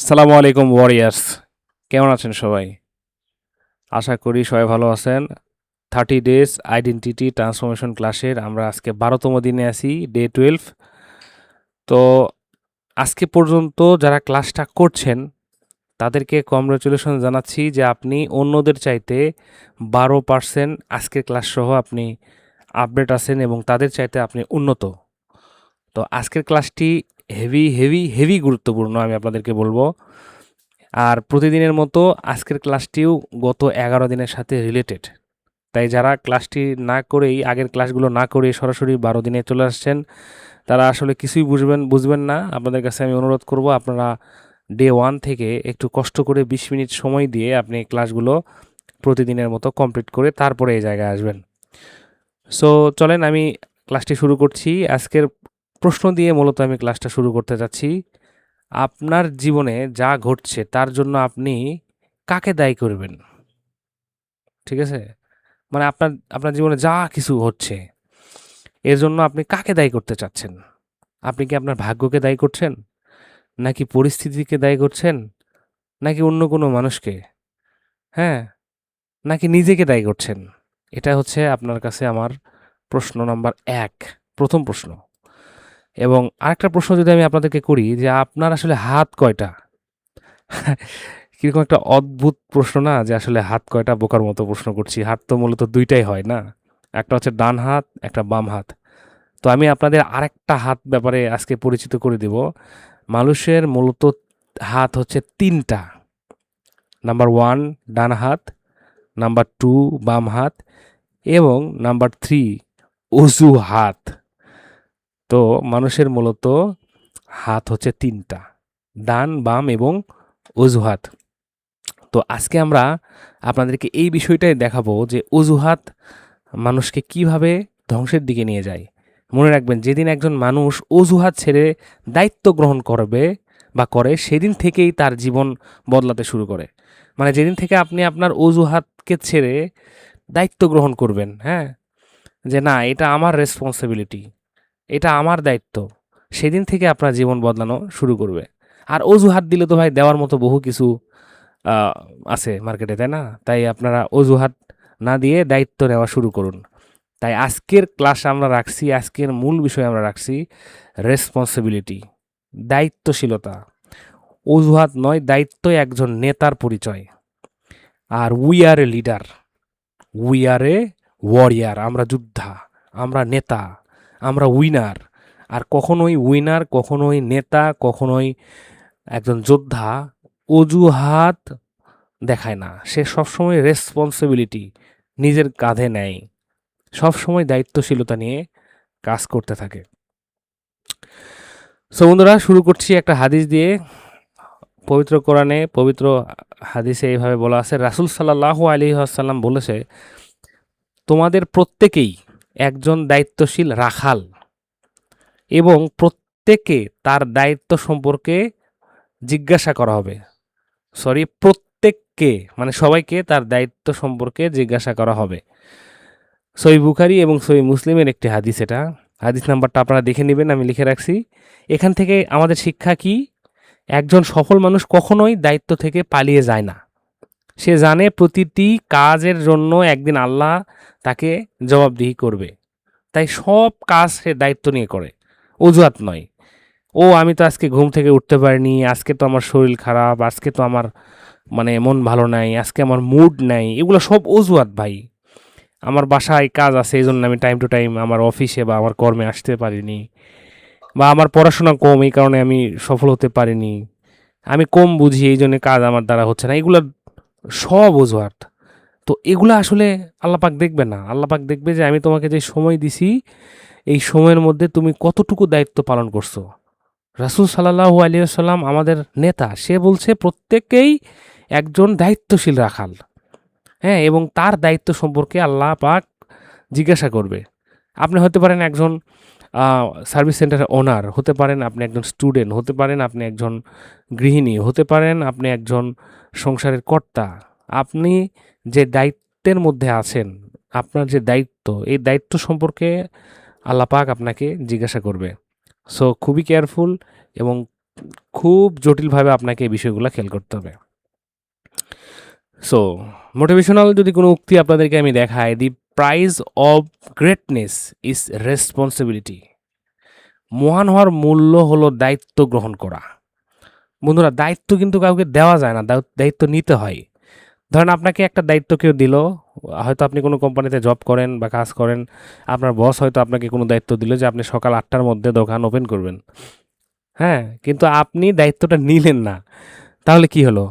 আসসালামু আলাইকুম ওয়ারিয়ার্স, কেমন আছেন সবাই? আশা করি সবাই ভালো আছেন। 30 ডেজ আইডেন্টিটি ট্রান্সফরমেশন ক্লাসের আমরা আজকে 12তম দিনে আছি, ডে 12। তো আজকে পর্যন্ত যারা ক্লাসটা করছেন তাদেরকে কংগ্রাচুলেশন জানাচ্ছি যে আপনি অন্যদের চাইতে 12% আজকের ক্লাস সহ আপনি আপডেট আছেন এবং তাদের চাইতে আপনি উন্নত। তো আজকের ক্লাসটি হেভি হেভি হেভি গুরুত্বপূর্ণ, আমি আপনাদেরকে বলবো। আর প্রতিদিনের মতো আজকের ক্লাসটিও গত 11 দিনের সাথে রিলেটেড। তাই যারা ক্লাসটি না করেই, আগের ক্লাসগুলো না করে সরাসরি 12 দিনে চলে আসছেন, তারা আসলে কিছুই বুঝবেন না। আপনাদের কাছে আমি অনুরোধ করব, আপনারা ডে 1 থেকে একটু কষ্ট করে 20 মিনিট সময় দিয়ে আপনি ক্লাসগুলো প্রতিদিনের মতো কমপ্লিট করে তারপরে এই জায়গায় আসবেন। সো চলেন আমি ক্লাসটি শুরু করছি। আজকের প্রশ্ন দিয়ে মূলত আমি ক্লাসটা শুরু করতে যাচ্ছি। আপনার জীবনে যা ঘটছে তার জন্য আপনি কাকে দায়ী করবেন? ঠিক আছে? মানে আপনার আপনার জীবনে যা কিছু হচ্ছে, এর জন্য আপনি কাকে দায়ী করতে চাচ্ছেন? আপনি কি আপনার ভাগ্যকে দায়ী করছেন? নাকি পরিস্থিতিকে দায়ী করছেন? নাকি অন্য কোনো মানুষকে? হ্যাঁ? নাকি নিজেকে দায়ী করছেন? এটা হচ্ছে আপনার কাছে আমার প্রশ্ন নাম্বার ১, ১ম প্রশ্ন। এবং আরেকটা প্রশ্ন যদি আমি আপনাদেরকে করি যে আপনার আসলে হাত কয়টা? কিরকম একটা অদ্ভুত প্রশ্ন না, যে আসলে হাত কয়টা, বোকার মতো প্রশ্ন করছি। হাত তো মূলত ২ টাই হয় না? একটা হচ্ছে ডান হাত, একটা বাম হাত। তো আমি আপনাদের আরেকটা হাত ব্যাপারে আজকে পরিচিত করে দিব। মানুষের মূলত হাত হচ্ছে ৩টা। নাম্বার 1 ডান হাত, নাম্বার 2 বাম হাত এবং নাম্বার 3 অজু হাত। তো মানুষের মূলত হাত হচ্ছে ৩টা: ডান, বাম এবং অজুহাত। তো আজকে আমরা আপনাদেরকে এই বিষয়টাই দেখাবো যে অজুহাত মানুষকে কিভাবে ধ্বংসের দিকে নিয়ে যায়। মনে রাখবেন, যেদিন একজন মানুষ অজুহাত ছেড়ে দায়িত্ব গ্রহণ করবে বা করে, সেদিন থেকেই তার জীবন বদলাতে শুরু করে। মানে যেদিন থেকে আপনি আপনার অজুহাতকে ছেড়ে দায়িত্ব গ্রহণ করবেন, হ্যাঁ, যে না, এটা আমার রেসপন্সিবিলিটি, এটা আমার দায়িত্ব, সেদিন থেকে আপনার জীবন বদলানো শুরু করবে। আর অজুহাত দিলে তো ভাই দেওয়ার মতো বহু কিছু আহ, আছে মার্কেটে, তাই না? তাই আপনারা অজুহাত না দিয়ে দায়িত্ব নেওয়া শুরু করুন। তাই আজকের ক্লাস আমরা রাখছি, আজকের মূল বিষয় আমরা রাখছি রেসপন্সিবিলিটি, দায়িত্বশীলতা। অজুহাত নয়, দায়িত্বই একজন নেতার পরিচয়। আর we are a leader, we are a warrior, আমরা যোদ্ধা, আমরা নেতা, আমরা উইনার। আর কখনোই উইনার, কখনোই নেতা, কখনোই একজন যোদ্ধা অজুহাত দেখায় না। সে সবসময় রেসপন্সিবিলিটি নিজের কাঁধে নেয়, সবসময় দায়িত্বশীলতা নিয়ে কাজ করতে থাকে। সো বন্ধুরা, শুরু করছি একটা হাদিস দিয়ে। পবিত্র কোরআনে, পবিত্র হাদিসে এইভাবে বলা আছে, রাসূল সাল্লাল্লাহু আলাইহি ওয়াসাল্লাম বলেছে, তোমাদের প্রত্যেকেই একজন দায়িত্বশীল রাখাল এবং প্রত্যেকে তার দায়িত্ব সম্পর্কে জিজ্ঞাসা করা হবে। সরি, প্রত্যেককে মানে সবাইকে তার দায়িত্ব সম্পর্কে জিজ্ঞাসা করা হবে। সহিহ বুখারী এবং সহিহ মুসলিমের একটি হাদিস এটা। হাদিস নাম্বারটা আপনারা দেখে নেবেন, আমি লিখে রাখছি। এখান থেকে আমাদের শিক্ষা কি? একজন সফল মানুষ কখনোই দায়িত্ব থেকে পালিয়ে যায় না। সে জানে প্রতিটি কাজের জন্য একদিন আল্লাহ তাকে জবাবদিহি করবে। তাই সব কাজ সে দায়িত্ব নিয়ে করে, অজুহাত নয়। ও আমি তো আজকে ঘুম থেকে উঠতে পারিনি, আজকে তো আমার শরীর খারাপ, আজকে তো আমার মানে মন ভালো নাই, আজকে আমার মুড নাই, এগুলো সব অজুহাত ভাই। আমার বাসায় কাজ আছে, এই জন্য আমি টাইম টু টাইম আমার অফিসে বা আমার কর্মে আসতে পারিনি, বা আমার পড়াশোনা কম, এই কারণে আমি সফল হতে পারিনি, আমি কম বুঝি এই জন্য কাজ আমার দ্বারা হচ্ছে না, এগুলো সব অজুহাত। তো এগুলো আসলে আল্লাপাক দেখবে না। আল্লাপাক দেখবে যে আমি তোমাকে যে সময় দিছি, এই সময়ের মধ্যে তুমি কতটুকু দায়িত্ব পালন করছো। রাসূল সাল্লাল্লাহু আলাইহি ওয়াসাল্লাম আমাদের নেতা, সে বলছে প্রত্যেককেই একজন দায়িত্বশীল রাখাল, হ্যাঁ, এবং তার দায়িত্ব সম্পর্কে আল্লাহ পাক জিজ্ঞাসা করবে। আপনি হতে পারেন একজন সার্ভিস সেন্টারের ওনার, হতে পারেন আপনি একজন স্টুডেন্ট, হতে পারেন আপনি একজন গৃহিণী, হতে পারেন আপনি একজন সংসারের কর্তা। আপনি যে দায়িত্বের মধ্যে আছেন, আপনার যে দায়িত্ব, এই দায়িত্ব সম্পর্কে আল্লাহ পাক আপনাকে জিজ্ঞাসা করবে। সো খুবই কেয়ারফুল এবং খুব জটিলভাবে আপনাকে এই বিষয়গুলো খেয়াল করতে হবে। সো মোটিভেশনাল যদি কোনো উক্তি আপনাদেরকে আমি দেখাই, দি prize of greatness is responsibility. মহান হওয়ার মূল্য হলো দায়িত্ব গ্রহণ করা। বন্ধুরা, দায়িত্ব কিন্তু কাউকে দেওয়া যায় না, দায়িত্ব নিতে হয়। ধরেন আপনাকে একটা দায়িত্ব কেউ দিল, হয়তো আপনি কোনো কোম্পানিতে জব করেন বা কাজ করেন, আপনার বস হয়তো আপনাকে কোনো দায়িত্ব দিল যে আপনি সকাল 8টার মধ্যে দোকান ওপেন করবেন। হ্যাঁ, কিন্তু আপনি দায়িত্বটা নিলেন না, তাহলে কি হলো?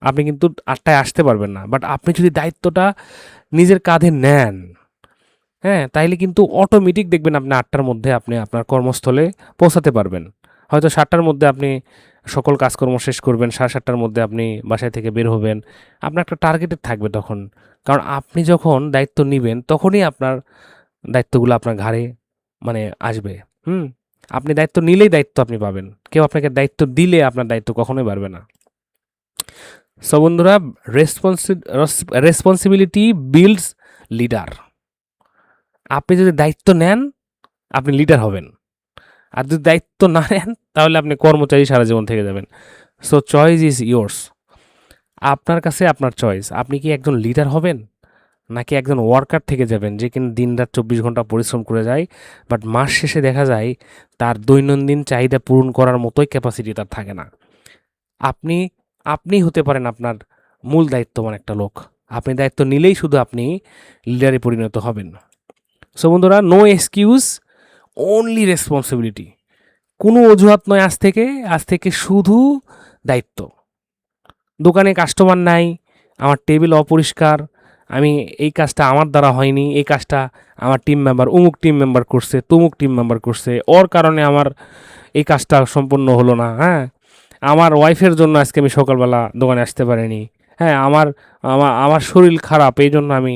আপনি কিন্তু 8টায় আসতে পারবেন না। বাট আপনি যদি দায়িত্বটা নিজের কাঁধে নেন, হ্যাঁ, তাইলে কিন্তু অটোমেটিক দেখবেন আপনি 8টার মধ্যে আপনি আপনার কর্মস্থলে পৌঁছাতে পারবেন। হয়তো 7টার মধ্যে আপনি সকল কাজকর্ম শেষ করবেন, 7:30টার মধ্যে আপনি বাসায় থেকে বের হবেন। আপনার একটা টার্গেটেড থাকবে তখন। কারণ আপনি যখন দায়িত্ব নিবেন, তখনই আপনার দায়িত্বগুলো আপনার ঘাড়ে মানে আসবে। হুম? আপনি দায়িত্ব নিলেই দায়িত্ব আপনি পাবেন। কেউ আপনাকে দায়িত্ব দিলে আপনার দায়িত্ব কখনোই বাড়বে না। সো বন্ধুরা, রেসপন্সিবিলিটি বিল্ডস লিডার। আপনি যদি দায়িত্ব নেন, আপনি লিডার হবেন। আর যদি দায়িত্ব না নেন, তাহলে আপনি কর্মচারী সারা জীবন থেকে যাবেন। So choice is yours. আপনার কাছে আপনার চয়েস। আপনি কি একজন লিডার হবেন, নাকি একজন ওয়ার্কার থেকে যাবেন যে কিনা দিনরাত 24 ঘন্টা পরিশ্রম করে যায়, বাট মাস শেষে দেখা যায় তার দৈনন্দিন চাহিদা পূরণ করার মতোই ক্যাপাসিটি তার থাকে না। আপনি আপনি হতে পারেন আপনার মূল দায়িত্ববান একটা লোক। আপনি দায়িত্ব নিলেই শুধু আপনি লিডারে পরিণত হবেন। সো বন্ধুরা, নো এক্সকিউজ, অনলি রেসপন্সিবিলিটি। কোনো অজুহাত নয় আজ থেকে শুধু দায়িত্ব। দোকানে কাস্টমার নাই, আমার টেবিল অপরিষ্কার, আমি এই কাজটা আমার দ্বারা হয়নি, এই কাজটা আমার টিম মেম্বার অমুক টিম মেম্বার করছে, তমুক টিম মেম্বার করছে, ওর কারণে আমার এই কাজটা সম্পূর্ণ হলো না। হ্যাঁ, আমার ওয়াইফের জন্য আজকে আমি সকালবেলা দোকানে আসতে পারিনি। হ্যাঁ, আমার আমার আমার শরীর খারাপ, এই জন্য আমি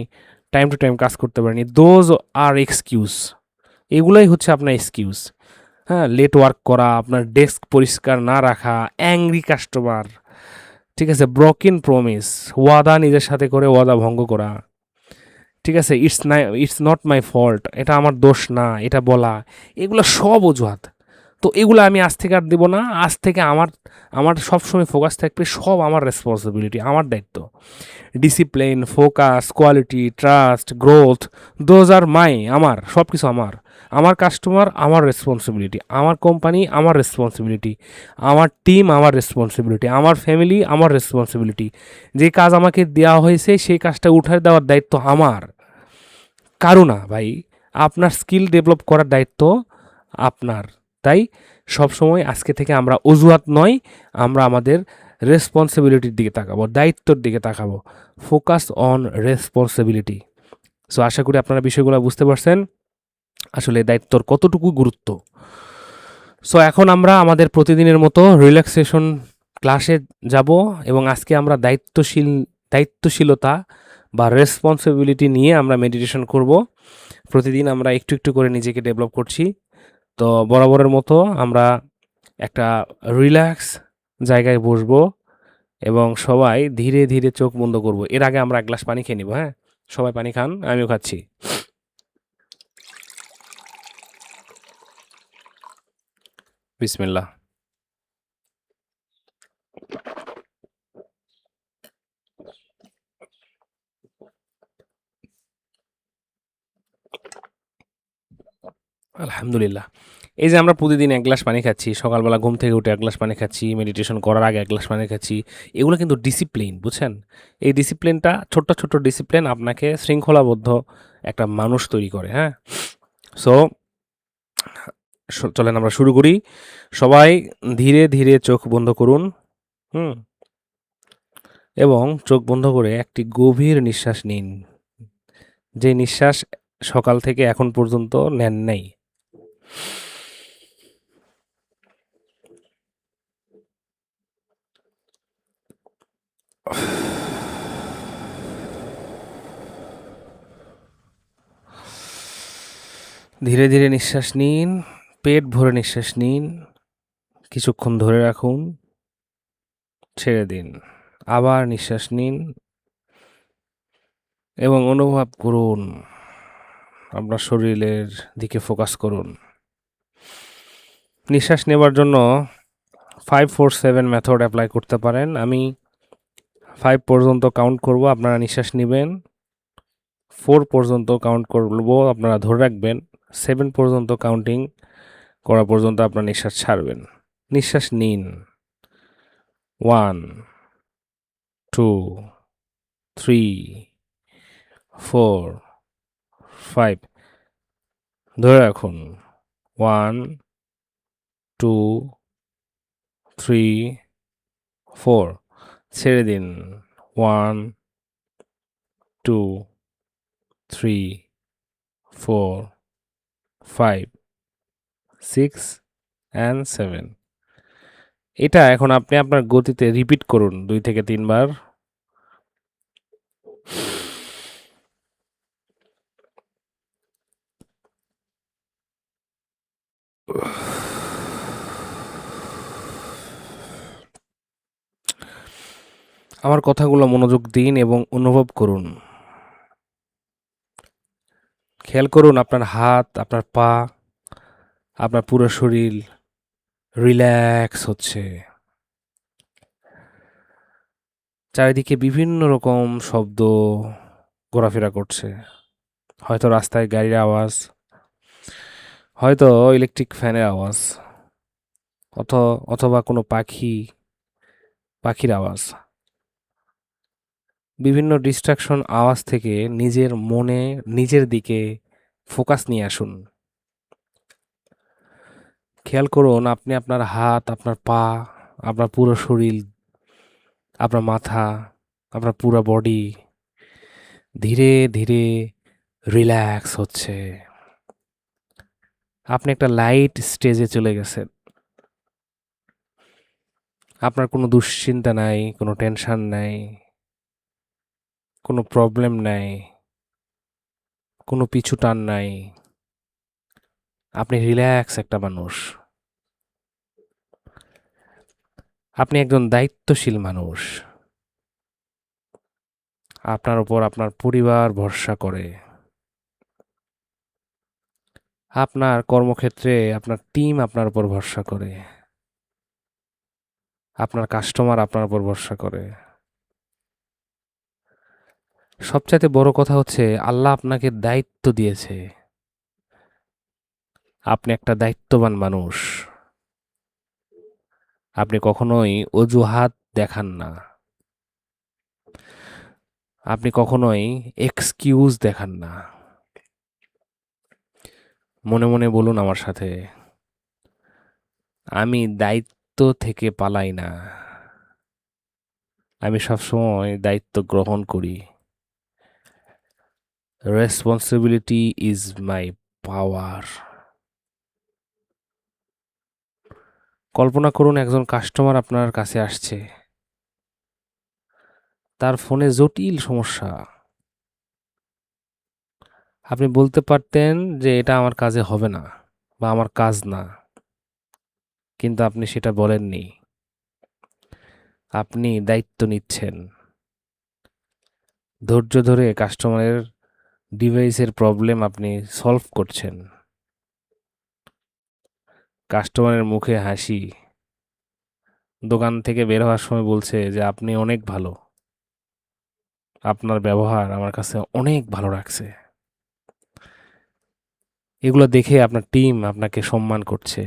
টাইম টু টাইম কাজ করতে পারিনি। Those are excuse. এগুলাই হচ্ছে আপনার এক্সকিউজ। হ্যাঁ, লেট ওয়ার্ক করা, আপনার ডেস্ক পরিষ্কার না রাখা, অ্যাংরি কাস্টমার, ঠিক আছে, ব্রোকেন প্রমিস, ওয়াদা নিজের সাথে করে ওয়াদা ভঙ্গ করা, ঠিক আছে, ইটস নট মাই ফল্ট, এটা আমার দোষ না, এটা বলা, এগুলো সব অজুহাত। তো এগুলো আমি আজ থেকে আর দেবো না। আজ থেকে আমার আমার সবসময় ফোকাস থাকবে সব আমার রেসপন্সিবিলিটি, আমার দায়িত্ব। Discipline, focus, quality, trust, growth, those are আমার সব কিছু আমার। আমার কাস্টমার আমার রেসপন্সিবিলিটি, আমার কোম্পানি আমার রেসপন্সিবিলিটি, আমার টিম আমার রেসপন্সিবিলিটি, আমার ফ্যামিলি আমার রেসপন্সিবিলিটি। যে কাজ আমাকে দেওয়া হয়েছে সেই কাজটা উঠায় দেওয়ার দায়িত্ব আমার, কারো না ভাই। আপনার স্কিল ডেভেলপ করার দায়িত্ব আপনার। তাই সবসময় আজকে থেকে আমরা অজুহাত নয়, আমরা আমাদের রেসপন্সিবিলিটির দিকে তাকাবো, দায়িত্বর দিকে তাকাবো। Focus on responsibility. সো আশা করি আপনারা বিষয়গুলো বুঝতে পারছেন আসলে দায়িত্বর কতটুকু গুরুত্ব। সো এখন আমরা আমাদের প্রতিদিনের মতো রিল্যাক্সেশন ক্লাসে যাব এবং আজকে আমরা দায়িত্বশীলতা বা রেসপন্সিবিলিটি নিয়ে আমরা মেডিটেশন করব। প্রতিদিন আমরা একটু একটু করে নিজেকে ডেভেলপ করছি। তো বরাবরের মতো আমরা একটা রিল্যাক্স জায়গায় বসবো এবং সবাই ধীরে ধীরে চোখ বন্ধ করব। এর আগে আমরা এক গ্লাস পানি খেয়ে নিব। হ্যাঁ, সবাই পানি খান, আমিও খাচ্ছি। বিসমিল্লাহ। আলহামদুলিল্লাহ। এই যে আমরা প্রতিদিন এক গ্লাস পানি খাচ্ছি, সকালবেলা ঘুম থেকে উঠে এক গ্লাস পানি খাচ্ছি, মেডিটেশন করার আগে এক গ্লাস পানি খাচ্ছি, এগুলো কিন্তু ডিসিপ্লিন, বুঝছেন? এই ডিসিপ্লিনটা, ছোট্ট ছোট্ট ডিসিপ্লিন আপনাকে শৃঙ্খলাবদ্ধ একটা মানুষ তৈরি করে। হ্যাঁ, সো চলেন আমরা শুরু করি। সবাই ধীরে ধীরে চোখ বন্ধ করুন। হুম, এবং চোখ বন্ধ করে একটি গভীর নিঃশ্বাস নিন, যে নিঃশ্বাস সকাল থেকে এখন পর্যন্ত নেন নাই। ধীরে ধীরে নিঃশ্বাস নিন, পেট ভরে নিঃশ্বাস নিন, কিছুক্ষণ ধরে রাখুন, ছেড়ে দিন, আবার নিঃশ্বাস নিন এবং অনুভব করুন, আপনার শরীরের দিকে ফোকাস করুন। নিঃশ্বাস নেবার জন্য 547 মেথড অ্যাপ্লাই করতে পারেন। আমি 5 পর্যন্ত কাউন্ট করব, আপনারা নিঃশ্বাস নেবেন। 4 পর্যন্ত কাউন্ট করব, আপনারা ধরে রাখবেন। 7 পর্যন্ত কাউন্টিং করা পর্যন্ত আপনারা নিঃশ্বাস ছাড়বেন। নিঃশ্বাস নিন। 1, 2, 3, 4, 5, ধরে রাখুন। 1, 2, 3, 4, ছেড়ে দিন। 1, 2, 3, 4, 5, 6 and 7। এটা এখন আপনি আপনার গতিতে রিপিট করুন 2 থেকে 3 বার। আমার কথাগুলো মনোযোগ দিন এবং অনুভব করুন। খেয়াল করুন আপনার হাত, আপনার পা, আপনার পুরো শরীর রিল্যাক্স হচ্ছে। চারিদিকে বিভিন্ন রকম শব্দ ঘোরাফেরা করছে। হয়তো রাস্তায় গাড়ির আওয়াজ, হয়তো ইলেকট্রিক ফ্যানের আওয়াজ, অথবা কোনো পাখির আওয়াজ। বিভিন্ন ডিস্ট্রাকশন আওয়াজ থেকে নিজের দিকে ফোকাস নিয়ে আসুন। খেয়াল করুন আপনি আপনার হাত, আপনার পা, আপনার পুরো শরীর, আপনার মাথা, আপনার পুরো বডি ধীরে ধীরে রিল্যাক্স হচ্ছে। আপনি একটা লাইট স্টেজে চলে গেছেন। আপনার কোনো দুশ্চিন্তা নাই, কোনো টেনশন নাই, কোনো প্রবলেম নাই, কোনো পিছু টান নাই। আপনি রিল্যাক্স একটা মানুষ। আপনি একজন দায়িত্বশীল মানুষ। আপনার উপর আপনার পরিবার ভরসা করে। আপনার কর্মক্ষেত্রে আপনার টিম আপনার উপর ভরসা করে। আপনার কাস্টমার আপনার উপর ভরসা করে। সবচাইতে বড় কথা হচ্ছে আল্লাহ আপনাকে দায়িত্ব দিয়েছে। আপনি একটা দায়িত্ববান মানুষ। আপনি কখনোই অজুহাত দেখান না। আপনি কখনোই এক্সকিউজ দেখান না। মনে মনে বলুন আমার সাথে, আমি দায়িত্ব থেকে পালাই না। আমি সবসময় দায়িত্ব গ্রহণ করি। রেসপন্সিবিলিটি ইজ মাই পাওয়ার। কল্পনা করুন একজন কাস্টমার আপনার কাছে আসছে। তার ফোনে জটিল সমস্যা। আপনি বলতে পারতেন যে এটা আমার কাজে হবে না বা আমার কাজ না, কিন্তু আপনি সেটা বলেননি। আপনি দায়িত্ব নিচ্ছেন। ধৈর্য ধরে কাস্টমারের ডিভাইসের প্রবলেম আপনি সলভ করছেন। কাস্টমারের মুখে হাসি। দোকান থেকে বের হওয়ার সময় বলছে যে আপনি অনেক ভালো। আপনার ব্যবহার আমার কাছে অনেক ভালো লাগছে। এগুলো দেখে আপনার টিম আপনাকে সম্মান করছে।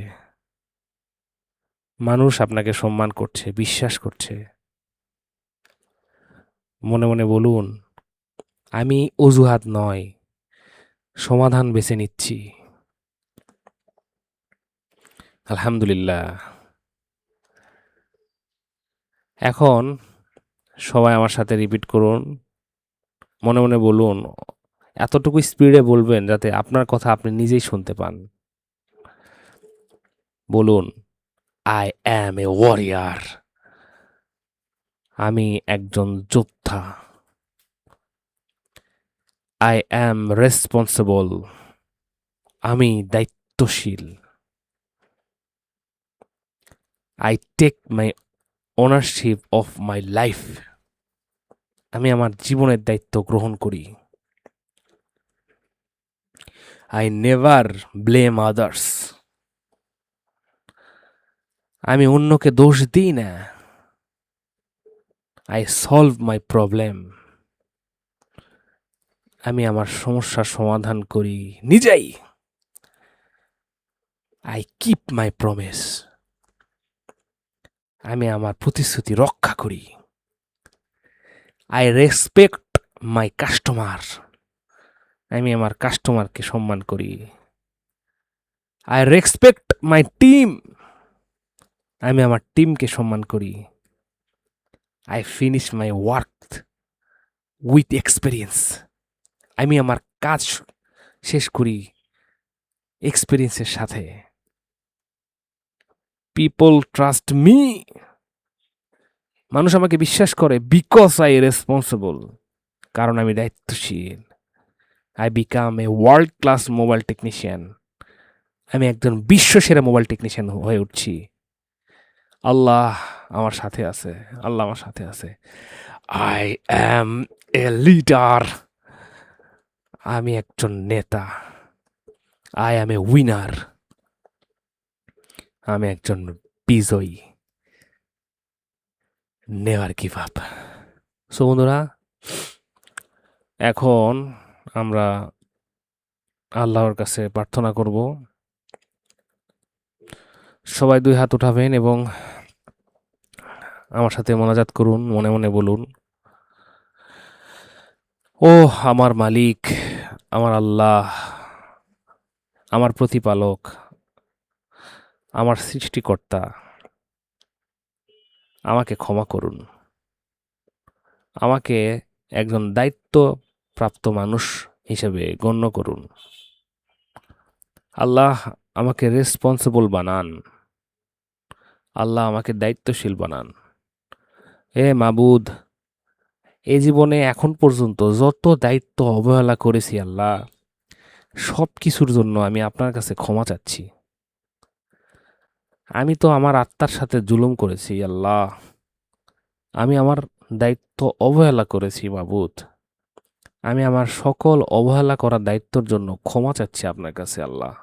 মানুষ আপনাকে সম্মান করছে, বিশ্বাস করছে। মনে মনে বলুন, আমি অজুহাত নয়, সমাধান বেছে নিচ্ছি। আলহামদুলিল্লাহ। এখন সবাই আমার সাথে রিপিট করুন। মনে মনে বলুন, এতটুকু স্পিডে বলবেন যাতে আপনার কথা আপনি নিজেই শুনতে পান। বলুন, আই অ্যাম এ ওয়ারিয়ার। আমি একজন যোদ্ধা। I am responsible. আমি দায়িত্বশীল। I take my ownership of my life. আমি আমার জীবনের দায়িত্ব গ্রহণ করি। I never blame others. আমি অন্যকে দোষ দিই না, আই সলভ মাই প্রবলেম। আমি আমার সমস্যার সমাধান করি নিজেই। I keep my promise. আমি আমার প্রতিশ্রুতি রক্ষা করি। I respect my customer. আমি আমার কাস্টমারকে সম্মান করি। I respect my team. আমি আমার টিমকে সম্মান করি। I finish my work with experience. আমি আমার কাজ শেষ করি এক্সপিরিয়েন্সের সাথে। People trust me. মানুষ আমাকে বিশ্বাস করে বিকজ আই রেসপন্সিবল, কারণ আমি দায়িত্বশীল। I become a world class mobile technician. আমি একজন বিশ্বসেরা মোবাইল টেকনিশিয়ান হয়ে উঠছি। আল্লাহ আমার সাথে আছে, আল্লাহ আমার সাথে আছে। I am a leader. আমি একজন নেতা। I am A winner. আমি একজন বিজয়ী। Never give up. সো বন্ধুরা, এখন আমরা আল্লাহর কাছে প্রার্থনা করব। সবাই 2 হাত উঠাবেন এবং আমার সাথে মোনাজাত করুন, মনে মনে বলুন, ও আমার মালিক, আমার আল্লাহ, আমার প্রতিপালক, আমার সৃষ্টিকর্তা, আমাকে ক্ষমা করুন। আমাকে একজন দায়িত্বপ্রাপ্ত মানুষ হিসেবে গণ্য করুন। আল্লাহ আমাকে রেসপন্সিবল বানান। আল্লাহ আমাকে দায়িত্বশীল বানান। হে মাবুদ, এই জীবনে এখন পর্যন্ত যত দায়িত্ব অবহেলা করেছি আল্লাহ, সব কিছুর জন্য আমি আপনার কাছে ক্ষমা চাচ্ছি। আমি তো আমার আত্মার সাথে জুলুম করেছি আল্লাহ। আমি আমার দায়িত্ব অবহেলা করেছি মাবুদ। আমি আমার সকল অবহেলা করা দায়িত্বর জন্য ক্ষমা চাচ্ছি আপনার কাছে আল্লাহ।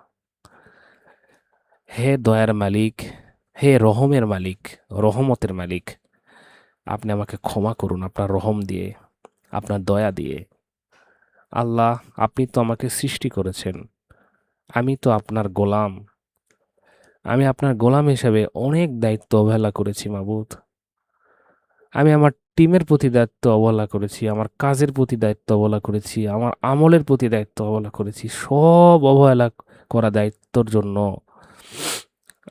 হে দয়ার মালিক, হে রহমের মালিক, রহমতের মালিক, আপনি আমাকে ক্ষমা করুন আপনার রহম দিয়ে, আপনার দয়া দিয়ে। আল্লাহ, আপনি তো আমাকে সৃষ্টি করেছেন, আমি তো আপনার গোলাম। আমি আপনার গোলাম হিসেবে অনেক দায়িত্ব অবহেলা করেছি মাবুদ। আমি আমার টিমের প্রতি দায়িত্ব অবহেলা করেছি, আমার কাজের প্রতি দায়িত্ব অবহেলা করেছি, আমার আমলের প্রতি দায়িত্ব অবহেলা করেছি। সব অবহেলা করা দায়িত্বর জন্য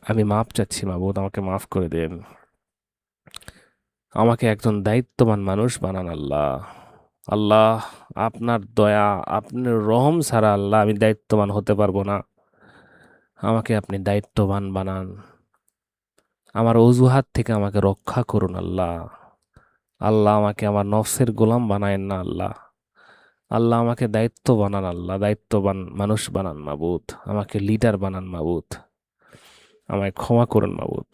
আমি মাপ চাচ্ছি মাবুদ, আমাকে মাফ করে দেন। আমাকে একজন দায়িত্ববান মানুষ বানান আল্লাহ। আল্লাহ, আপনার দয়া, আপনার রহম ছাড়া আল্লাহ আমি দায়িত্ববান হতে পারবো না। আমাকে আপনি দায়িত্ববান বানান। আমার অজুহাত থেকে আমাকে রক্ষা করুন আল্লাহ। আল্লাহ, আমাকে আমার নফসের গোলাম বানায়েন না আল্লাহ। আল্লাহ, আমাকে দায়িত্ব বানান আল্লাহ, দায়িত্ববান মানুষ বানান মাবুদ। আমাকে লিডার বানান মাবুদ। আমায় ক্ষমা করুন মাবুদ।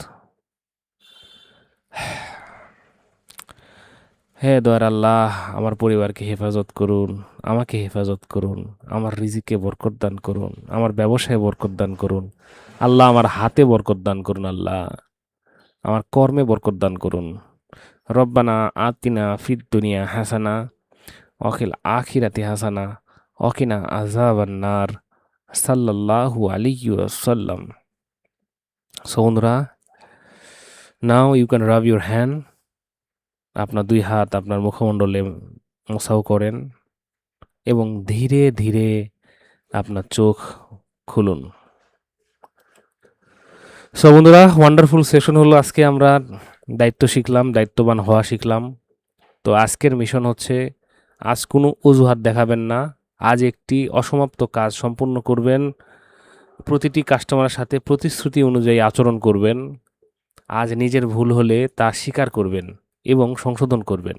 হে দয়ার আল্লাহ, আমার পরিবারকে হেফাজত করুন, আমাকে হেফাজত করুন, আমার রিজিকে বরকত দান করুন, আমার ব্যবসায় বরকত দান করুন আল্লাহ, আমার হাতে বরকত দান করুন আল্লাহ, আমার কর্মে বরকত দান করুন। রব্বানা আতিনা ফিদ দুনিয়া হাসানা অখিল আখিরাতি হাসানা অকিনা আযাবান নার। সাল্লাল্লাহু আলাইহি ওয়াসাল্লাম। সো বন্ধুরা, now you can rub your hand. আপনার 2 হাত আপনার মুখমণ্ডলে মোছাও করেন এবং ধীরে ধীরে আপনার চোখ খুলুন। সো বন্ধুরা, ওয়ান্ডারফুল সেশন হলো। আজকে আমরা দায়িত্ব শিখলাম, দায়িত্ববান হওয়া শিখলাম। তো আজকের মিশন হচ্ছে, আজ কোনো অজুহাত দেখাবেন না। আজ একটি অসমাপ্ত কাজ সম্পূর্ণ করবেন। প্রতিটি কাস্টমারের সাথে প্রতিশ্রুতি অনুযায়ী আচরণ করবেন। আজ নিজের ভুল হলে তা স্বীকার করবেন এবং সংশোধন করবেন।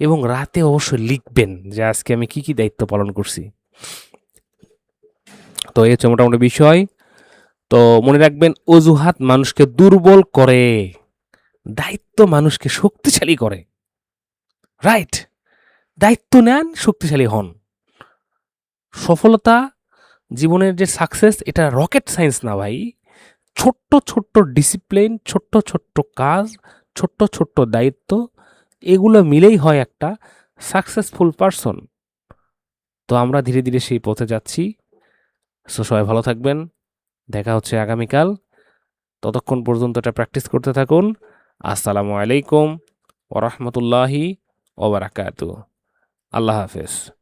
এবং রাতে অবশ্যই লিখবেন যে আজকে আমি কি কি দায়িত্ব পালন করছি। তো এই হচ্ছে মোটামুটি বিষয়। তো মনে রাখবেন, অজুহাত মানুষকে দুর্বল করে, দায়িত্ব মানুষকে শক্তিশালী করে। রাইট? দায়িত্ব নেন, শক্তিশালী হন। সফলতা, জীবনের যে সাকসেস, এটা রকেট সায়েন্স না ভাই। ছোট্ট ছোট্ট ডিসিপ্লিন, ছোট্ট ছোট্ট কাজ, ছোট্ট ছোট্ট দায়িত্ব, এগুলো মিলেই হয় একটা সাকসেসফুল পারসন। তো আমরা ধীরে ধীরে সেই পথে যাচ্ছি। সো সবাই ভালো থাকবেন, দেখা হচ্ছে আগামীকাল। ততক্ষণ পর্যন্ত এটা প্র্যাকটিস করতে থাকুন। আসসালামু আলাইকুম ওরহমতুল্লাহি ওবারাকাতু। আল্লাহ হাফেজ।